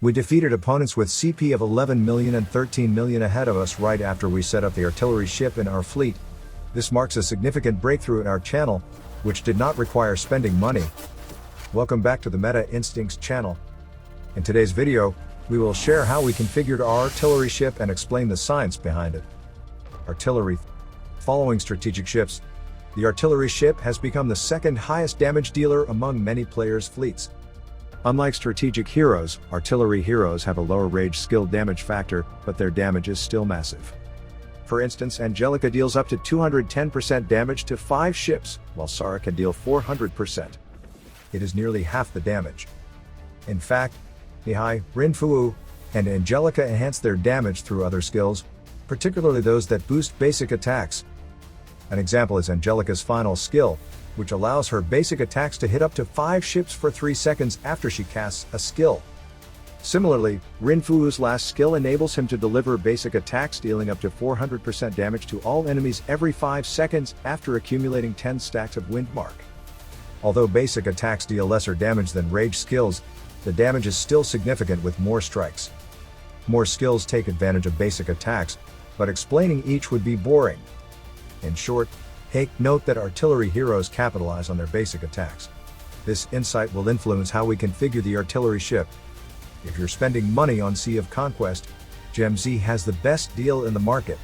We defeated opponents with CP of 11 million and 13 million ahead of us right after we set up the artillery ship in our fleet. This marks a significant breakthrough in our channel, which did not require spending money. Welcome back to the Meta Instincts channel. In today's video, we will share how we configured our artillery ship and explain the science behind it. Artillery. Following strategic ships, the artillery ship has become the second highest damage dealer among many players' fleets. Unlike strategic heroes, artillery heroes have a lower rage skill damage factor, but their damage is still massive. For instance, Angelica deals up to 210% damage to 5 ships, while Sara can deal 400%. It is nearly half the damage. In fact, Mihai, Rinfu, and Angelica enhance their damage through other skills, particularly those that boost basic attacks. An example is Angelica's final skill, which allows her basic attacks to hit up to 5 ships for 3 seconds after she casts a skill. Similarly, Rinfu's last skill enables him to deliver basic attacks dealing up to 400% damage to all enemies every 5 seconds after accumulating 10 stacks of Windmark. Although basic attacks deal lesser damage than rage skills, the damage is still significant with more strikes. More skills take advantage of basic attacks, but explaining each would be boring. In short, take note that artillery heroes capitalize on their basic attacks. This insight will influence how we configure the artillery ship. If you're spending money on Sea of Conquest, GemZ has the best deal in the market.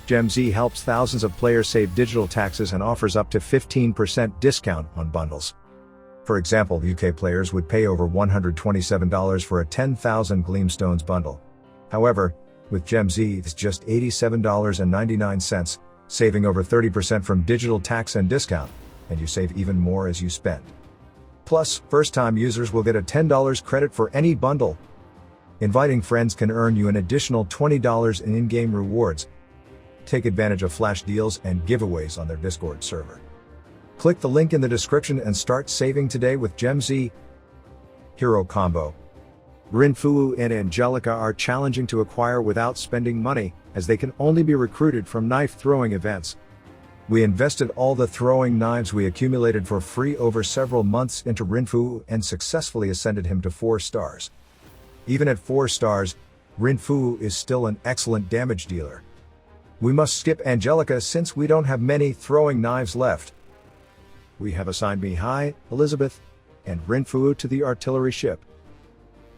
GemZ helps thousands of players save digital taxes and offers up to 15% discount on bundles. For example, UK players would pay over $127 for a 10,000 Gleamstones bundle. However, with GemZ it's just $87.99, saving over 30% from digital tax and discount, and you save even more as you spend. Plus, first-time users will get a $10 credit for any bundle. Inviting friends can earn you an additional $20 in in-game rewards. Take advantage of flash deals and giveaways on their Discord server. Click the link in the description and start saving today with GemZ. Hero Combo. Rinfu and Angelica are challenging to acquire without spending money, as they can only be recruited from knife-throwing events. We invested all the throwing knives we accumulated for free over several months into Rinfu and successfully ascended him to 4 stars. Even at 4 stars, Rinfu is still an excellent damage dealer. We must skip Angelica since we don't have many throwing knives left. We have assigned Mihai, Elizabeth, and Rinfu to the artillery ship.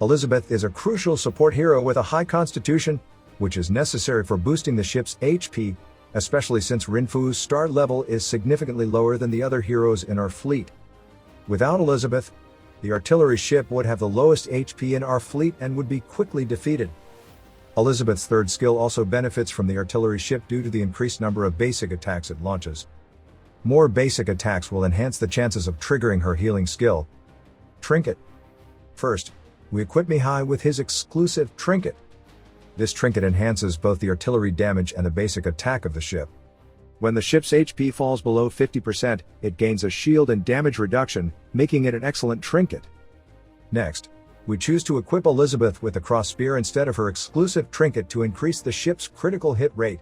Elizabeth is a crucial support hero with a high constitution, which is necessary for boosting the ship's HP, especially since Rinfu's star level is significantly lower than the other heroes in our fleet. Without Elizabeth, the artillery ship would have the lowest HP in our fleet and would be quickly defeated. Elizabeth's third skill also benefits from the artillery ship due to the increased number of basic attacks it launches. More basic attacks will enhance the chances of triggering her healing skill. Trinket. First, we equip Mihai with his exclusive Trinket. This trinket enhances both the artillery damage and the basic attack of the ship. When the ship's HP falls below 50%, it gains a shield and damage reduction, making it an excellent trinket. Next, we choose to equip Elizabeth with a cross spear instead of her exclusive trinket to increase the ship's critical hit rate.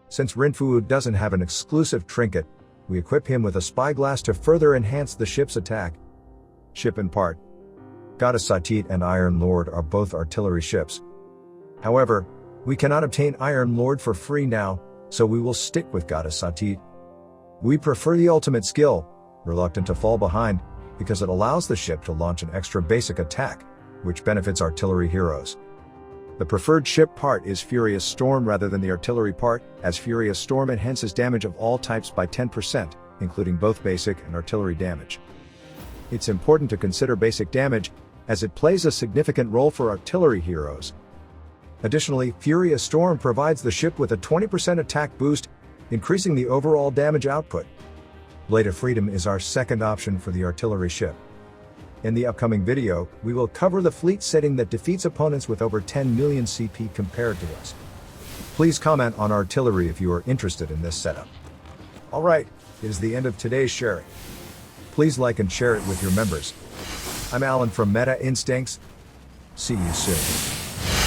Since Rinfu doesn't have an exclusive trinket, we equip him with a spyglass to further enhance the ship's attack. Ship and part. Goddess Satit and Iron Lord are both artillery ships. However, we cannot obtain Iron Lord for free now, so we will stick with Goddess Satit. We prefer the ultimate skill, Reluctant to Fall Behind, because it allows the ship to launch an extra basic attack, which benefits artillery heroes. The preferred ship part is Furious Storm rather than the artillery part, as Furious Storm enhances damage of all types by 10%, including both basic and artillery damage. It's important to consider basic damage, as it plays a significant role for artillery heroes. Additionally, Furious Storm provides the ship with a 20% attack boost, increasing the overall damage output. Blade of Freedom is our second option for the artillery ship. In the upcoming video, we will cover the fleet setting that defeats opponents with over 10 million CP compared to us. Please comment on artillery if you are interested in this setup. Alright, it is the end of today's sharing. Please like and share it with your members. I'm Alan from Meta Instincts. See you soon.